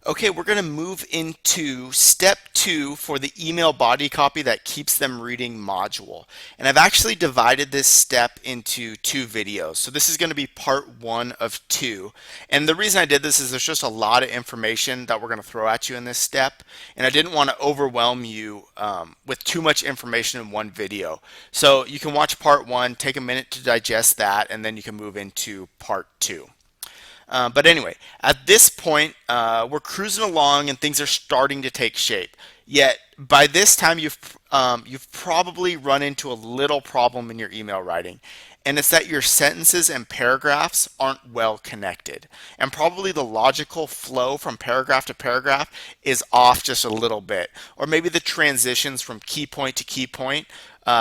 Okay, we're going to move into step 2 for the email body copy that keeps them reading module. And I've actually divided this step into 2 videos. So this is going to be part 1 of 2. And the reason I did this is there's just a lot of information that we're going to throw at you in this step. And I didn't want to overwhelm you with too much information in one video. So you can watch part 1, take a minute to digest that, and then you can move into part 2. But anyway, at this point, we're cruising along and things are starting to take shape. Yet by this time, you've probably run into a little problem in your email writing, and it's that your sentences and paragraphs aren't well connected, and probably the logical flow from paragraph to paragraph is off just a little bit, or maybe the transitions from key point to key point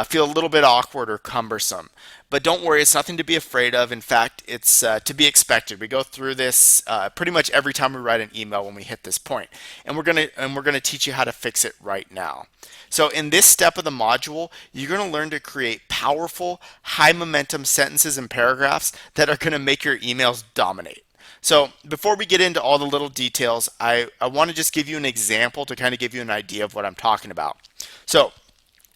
feel a little bit awkward or cumbersome. But don't worry, it's nothing to be afraid of. In fact, it's to be expected. We go through this pretty much every time we write an email when we hit this point, and we're gonna teach you how to fix it right now. So in this step of the module, you're going to learn to create powerful, high momentum sentences and paragraphs that are going to make your emails dominate. So before we get into all the little details, I want to just give you an example to kind of give you an idea of what I'm talking about. So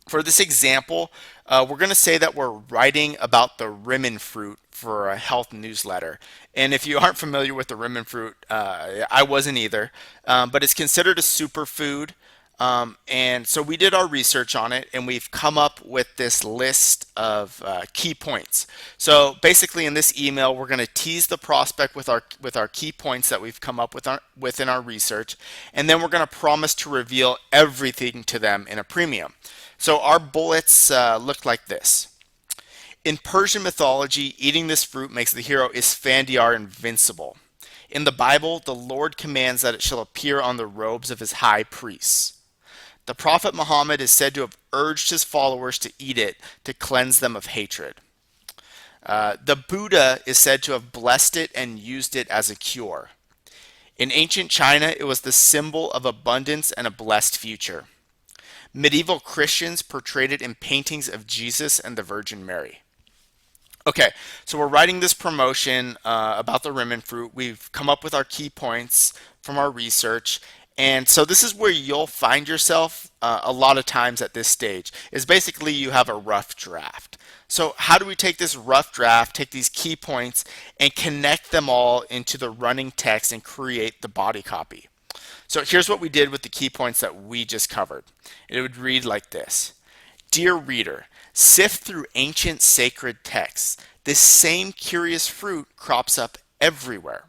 for this example, we're going to say that we're writing about the rimmen fruit for a health newsletter. And if you aren't familiar with the rimmen fruit, I wasn't either, but it's considered a superfood. And so we did our research on it, and we've come up with this list of key points. So basically, in this email, we're going to tease the prospect with our key points that we've come up with within our research, and then we're going to promise to reveal everything to them in a premium. So our bullets look like this. In Persian mythology, eating this fruit makes the hero Isfandiar invincible. In the Bible, the Lord commands that it shall appear on the robes of his high priests. The Prophet Muhammad is said to have urged his followers to eat it to cleanse them of hatred. The Buddha is said to have blessed it and used it as a cure. In ancient China, it was the symbol of abundance and a blessed future. Medieval Christians portrayed it in paintings of Jesus and the Virgin Mary. Okay, so we're writing this promotion about the rimmen fruit. We've come up with our key points from our research. And so this is where you'll find yourself a lot of times at this stage, is basically you have a rough draft. So how do we take this rough draft, take these key points, and connect them all into the running text and create the body copy? So here's what we did with the key points that we just covered. It would read like this. Dear reader, sift through ancient sacred texts. This same curious fruit crops up everywhere.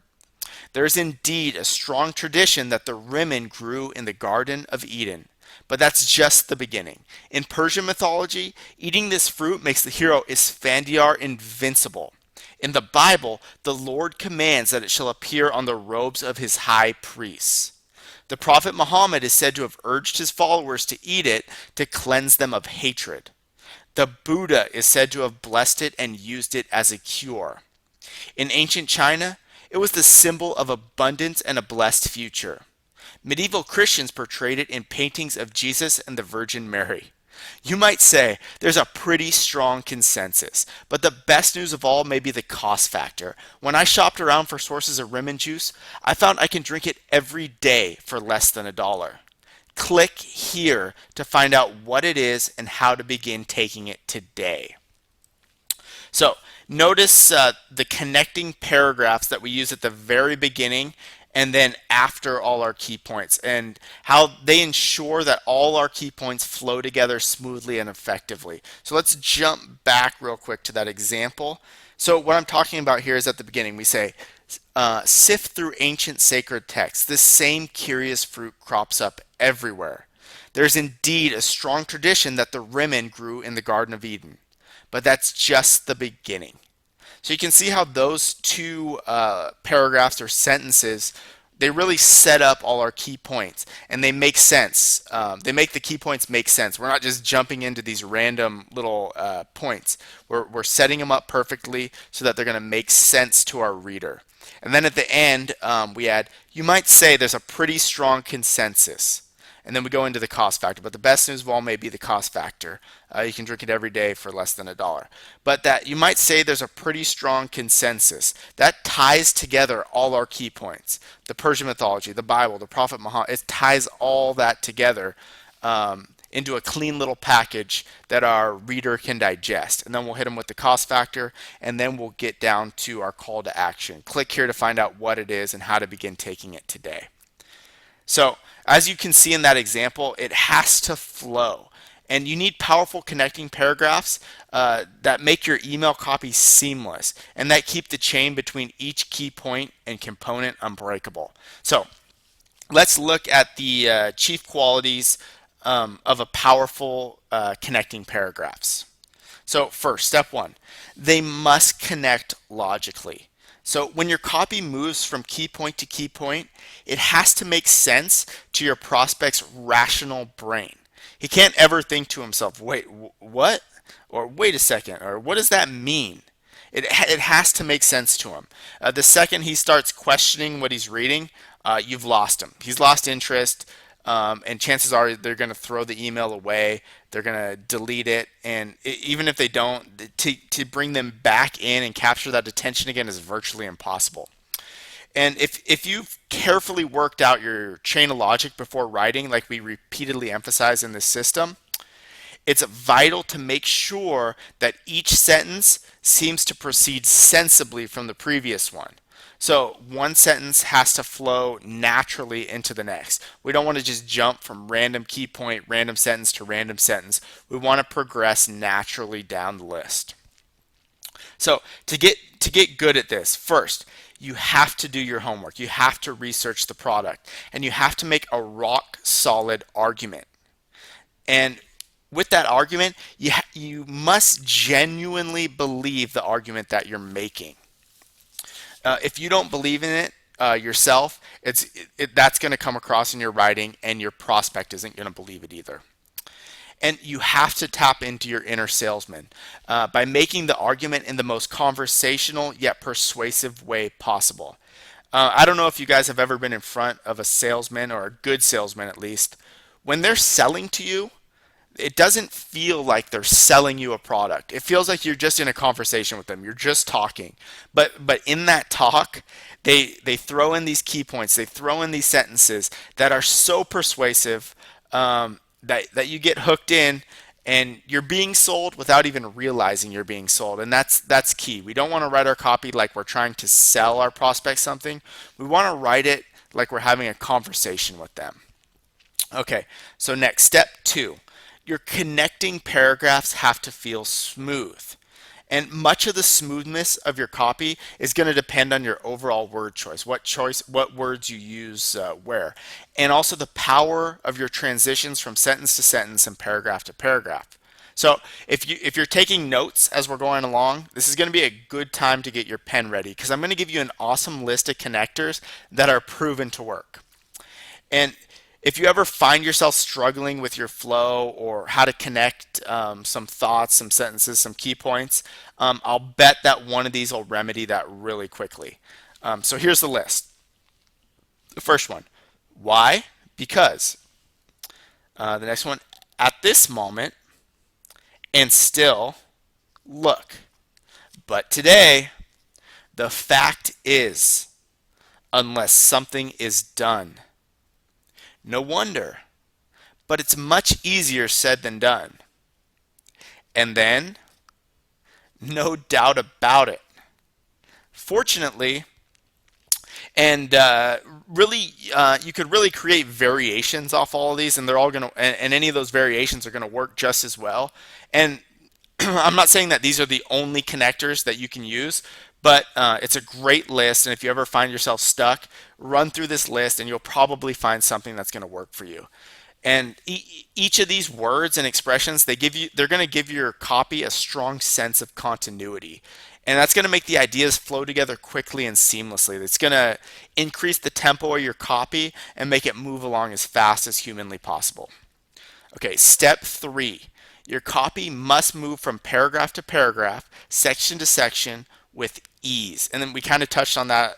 There is indeed a strong tradition that the rimmen grew in the Garden of Eden. But that's just the beginning. In Persian mythology, eating this fruit makes the hero Isfandiar invincible. In the Bible, the Lord commands that it shall appear on the robes of his high priests. The Prophet Muhammad is said to have urged his followers to eat it to cleanse them of hatred. The Buddha is said to have blessed it and used it as a cure. In ancient China, it was the symbol of abundance and a blessed future. Medieval Christians portrayed it in paintings of Jesus and the Virgin Mary. You might say there's a pretty strong consensus, but the best news of all may be the cost factor. When I shopped around for sources of rimmen juice, I found I can drink it every day for less than $1. Click here to find out what it is and how to begin taking it today. So notice the connecting paragraphs that we use at the very beginning and then after all our key points, and how they ensure that all our key points flow together smoothly and effectively. So let's jump back real quick to that example. So what I'm talking about here is at the beginning we say, sift through ancient sacred texts. This same curious fruit crops up everywhere. There's indeed a strong tradition that the rimmen grew in the Garden of Eden. But that's just the beginning. So you can see how those two paragraphs or sentences, they really set up all our key points, and they make sense. They make the key points make sense. We're not just jumping into these random little points. We're setting them up perfectly so that they're going to make sense to our reader. And then at the end, we add, you might say there's a pretty strong consensus. And then we go into the cost factor. But the best news of all may be the cost factor. You can drink it every day for less than $1. But that you might say there's a pretty strong consensus that ties together all our key points. The Persian mythology, the Bible, the Prophet Muhammad, it ties all that together into a clean little package that our reader can digest. And then we'll hit them with the cost factor, and then we'll get down to our call to action. Click here to find out what it is and how to begin taking it today. So as you can see in that example, it has to flow. And you need powerful connecting paragraphs that make your email copy seamless and that keep the chain between each key point and component unbreakable. So let's look at the chief qualities of a powerful connecting paragraphs. So first, step one, they must connect logically. So when your copy moves from key point to key point, it has to make sense to your prospect's rational brain. He can't ever think to himself, wait, what? Or wait a second, or what does that mean? It has to make sense to him. The second he starts questioning what he's reading, you've lost him. He's lost interest, and chances are they're going to throw the email away. They're going to delete it, and even if they don't, to bring them back in and capture that attention again is virtually impossible. And if you've carefully worked out your chain of logic before writing, like we repeatedly emphasize in this system, it's vital to make sure that each sentence seems to proceed sensibly from the previous one. So one sentence has to flow naturally into the next. We don't want to just jump from random key point, random sentence to random sentence. We want to progress naturally down the list. So to get good at this, first, you have to do your homework. You have to research the product, and you have to make a rock solid argument. And with that argument, you must genuinely believe the argument that you're making. If you don't believe in it yourself, that's going to come across in your writing, and your prospect isn't going to believe it either. And you have to tap into your inner salesman by making the argument in the most conversational yet persuasive way possible. I don't know if you guys have ever been in front of a salesman, or a good salesman at least. When they're selling to you, it doesn't feel like they're selling you a product. It feels like you're just in a conversation with them. You're just talking. But in that talk, they throw in these key points. They throw in these sentences that are so persuasive that you get hooked in, and you're being sold without even realizing you're being sold. And that's key. We don't want to write our copy like we're trying to sell our prospects something. We want to write it like we're having a conversation with them. Okay, so next, step 2. Your connecting paragraphs have to feel smooth. And much of the smoothness of your copy is going to depend on your overall word choice, what words you use where, and also the power of your transitions from sentence to sentence and paragraph to paragraph. So if you're taking notes as we're going along, this is going to be a good time to get your pen ready, because I'm going to give you an awesome list of connectors that are proven to work. And if you ever find yourself struggling with your flow or how to connect some thoughts, some sentences, some key points, I'll bet that one of these will remedy that really quickly. So here's the list. The first one, why? Because. The next one, at this moment, and still, look. But today, the fact is, unless something is done. No wonder, but it's much easier said than done. And then, no doubt about it. Fortunately, and really, you could really create variations off all of these, and they're all going to, and any of those variations are going to work just as well. And I'm not saying that these are the only connectors that you can use, but it's a great list, and if you ever find yourself stuck, run through this list and you'll probably find something that's going to work for you. And each of these words and expressions, they're going to give your copy a strong sense of continuity. And that's going to make the ideas flow together quickly and seamlessly. It's going to increase the tempo of your copy and make it move along as fast as humanly possible. Okay, step 3. Your copy must move from paragraph to paragraph, section to section, with ease. And then we kind of touched on that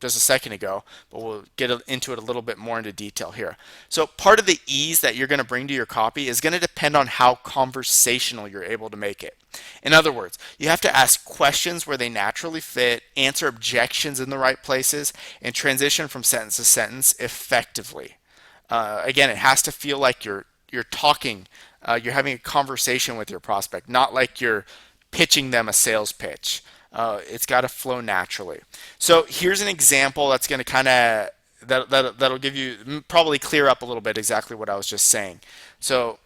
just a second ago, but we'll get into it a little bit more into detail here. So part of the ease that you're going to bring to your copy is going to depend on how conversational you're able to make it. In other words, you have to ask questions where they naturally fit, answer objections in the right places, and transition from sentence to sentence effectively. Again, it has to feel like you're talking, you're having a conversation with your prospect, not like you're pitching them a sales pitch. It's got to flow naturally. So here's an example that's going to kind of that'll give you probably clear up a little bit exactly what I was just saying. So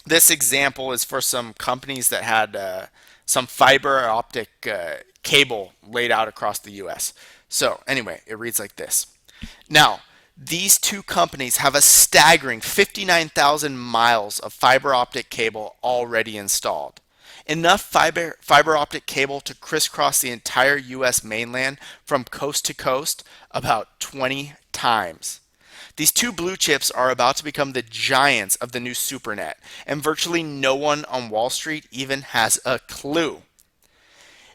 this example is for some companies that had some fiber optic cable laid out across the U.S. So anyway, it reads like this. Now, these two companies have a staggering 59,000 miles of fiber optic cable already installed. Enough fiber optic cable to crisscross the entire U.S. mainland from coast to coast about 20 times. These two blue chips are about to become the giants of the new supernet, and virtually no one on Wall Street even has a clue.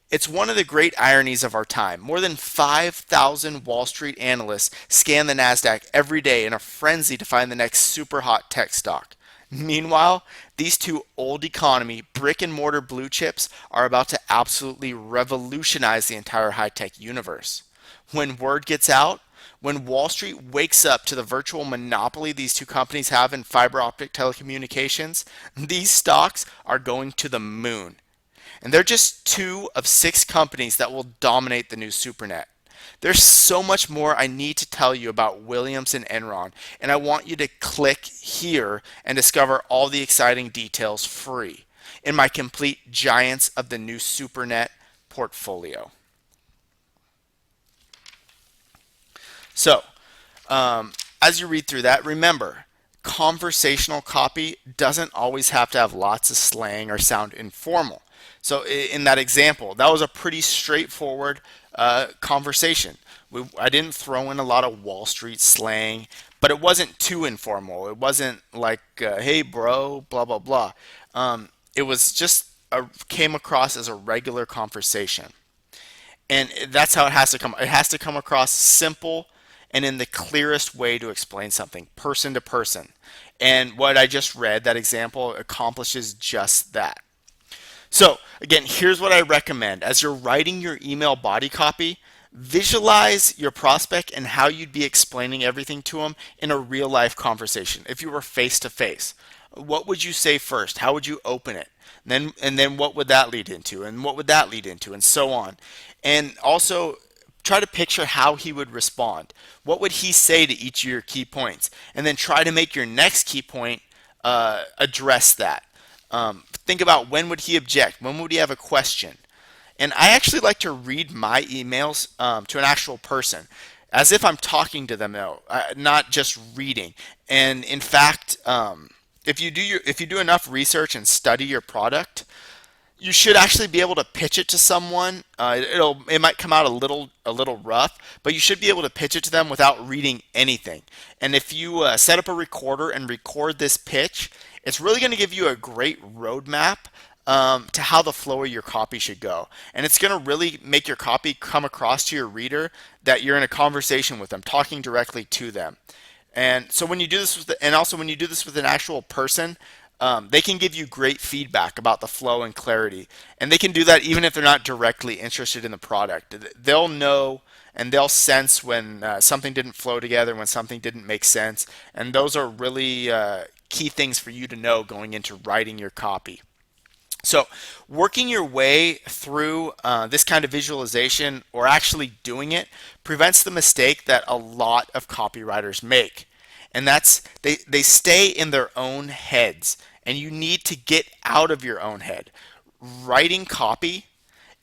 It's one of the great ironies of our time. More than 5,000 Wall Street analysts scan the NASDAQ every day in a frenzy to find the next super hot tech stock. Meanwhile, these two old economy brick and mortar blue chips are about to absolutely revolutionize the entire high tech universe. When word gets out, when Wall Street wakes up to the virtual monopoly these two companies have in fiber optic telecommunications, these stocks are going to the moon. And they're just two of 6 companies that will dominate the new supernet. There's so much more I need to tell you about Williams and Enron, and I want you to click here and discover all the exciting details free in my complete Giants of the New Supernet portfolio. So, as you read through that, remember, conversational copy doesn't always have to have lots of slang or sound informal. So in that example, that was a pretty straightforward conversation. I didn't throw in a lot of Wall Street slang, but it wasn't too informal. It wasn't like, hey, bro, blah, blah, blah. It was just came across as a regular conversation. And that's how it has to come. It has to come across simple and in the clearest way to explain something, person to person. And what I just read, that example, accomplishes just that. So again, here's what I recommend. As you're writing your email body copy, visualize your prospect and how you'd be explaining everything to them in a real life conversation. If you were face to face, what would you say first? How would you open it? And then what would that lead into? And what would that lead into? And so on. And also try to picture how he would respond. What would he say to each of your key points? And then try to make your next key point address that. Think about, when would he object? When would he have a question? And I actually like to read my emails to an actual person, as if I'm talking to them, though, not just reading. And in fact, if you do enough research and study your product, you should actually be able to pitch it to someone. It might come out a little rough, but you should be able to pitch it to them without reading anything. And if you set up a recorder and record this pitch, it's really going to give you a great roadmap to how the flow of your copy should go. And it's going to really make your copy come across to your reader that you're in a conversation with them, talking directly to them. And so when you do this when you do this with an actual person, they can give you great feedback about the flow and clarity. And they can do that even if they're not directly interested in the product. They'll know and they'll sense when something didn't flow together, when something didn't make sense. And those are really key things for you to know going into writing your copy. So working your way through this kind of visualization, or actually doing it, prevents the mistake that a lot of copywriters make. And that's they stay in their own heads, and you need to get out of your own head. Writing copy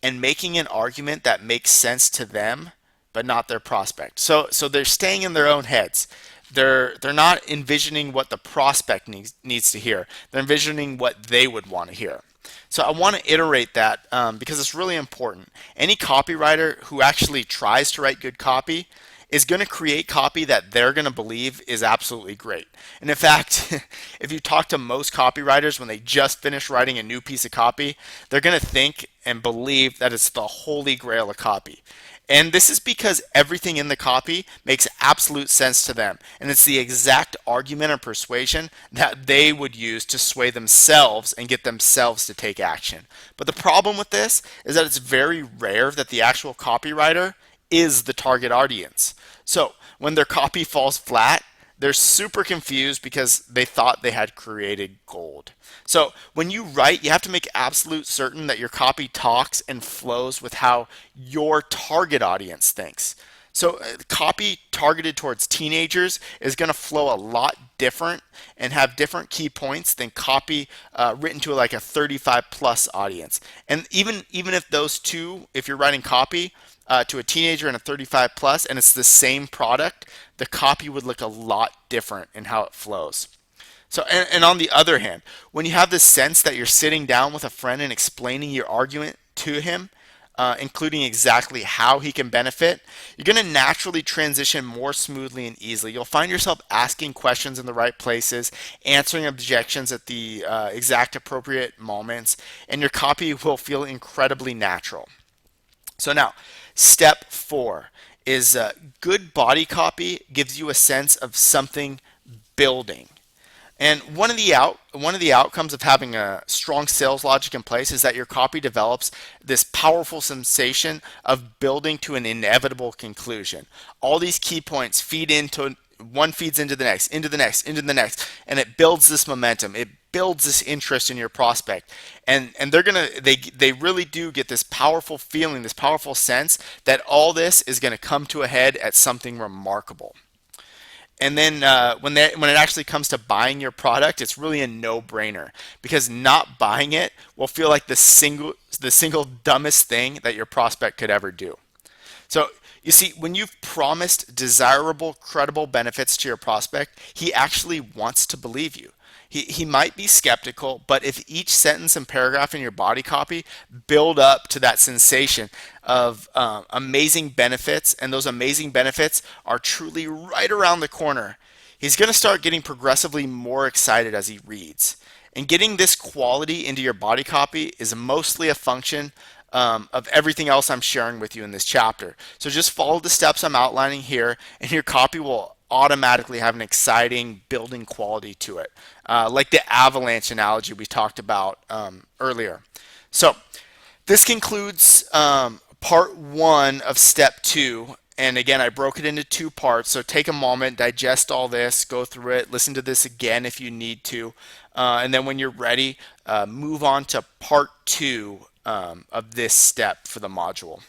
and making an argument that makes sense to them but not their prospect. So they're staying in their own heads. They're not envisioning what the prospect needs to hear. They're envisioning what they would want to hear. So I want to iterate that because it's really important. Any copywriter who actually tries to write good copy is going to create copy that they're going to believe is absolutely great. And in fact, if you talk to most copywriters when they just finish writing a new piece of copy, they're going to think and believe that it's the holy grail of copy. And this is because everything in the copy makes absolute sense to them. And it's the exact argument or persuasion that they would use to sway themselves and get themselves to take action. But the problem with this is that it's very rare that the actual copywriter is the target audience. So when their copy falls flat, they're super confused because they thought they had created gold. So when you write, you have to make absolute certain that your copy talks and flows with how your target audience thinks. So copy targeted towards teenagers is going to flow a lot different and have different key points than copy written to like a 35 plus audience. And even if those two, if you're writing copy to a teenager and a 35 plus, and it's the same product, the copy would look a lot different in how it flows. So, and on the other hand, when you have this sense that you're sitting down with a friend and explaining your argument to him, including exactly how he can benefit, you're going to naturally transition more smoothly and easily. You'll find yourself asking questions in the right places, answering objections at the exact appropriate moments, and your copy will feel incredibly natural. So now, step 4 is good body copy gives you a sense of something building. And one of the outcomes of having a strong sales logic in place is that your copy develops this powerful sensation of building to an inevitable conclusion. All these key points feed into one feeds into the next, into the next, into the next, and it builds this momentum. It builds this interest in your prospect, and they really do get this powerful feeling, this powerful sense that all this is going to come to a head at something remarkable. And then when it actually comes to buying your product, it's really a no-brainer because not buying it will feel like the single dumbest thing that your prospect could ever do. So you see, when you've promised desirable, credible benefits to your prospect, he actually wants to believe you. He might be skeptical, but if each sentence and paragraph in your body copy build up to that sensation of amazing benefits, and those amazing benefits are truly right around the corner, he's going to start getting progressively more excited as he reads. And getting this quality into your body copy is mostly a function of everything else I'm sharing with you in this chapter. So just follow the steps I'm outlining here, and your copy will automatically have an exciting building quality to it, like the avalanche analogy we talked about earlier. So this concludes part 1 of step 2. And again, I broke it into 2 parts. So take a moment, digest all this, go through it, listen to this again if you need to. And then when you're ready, move on to part 2 of this step for the module.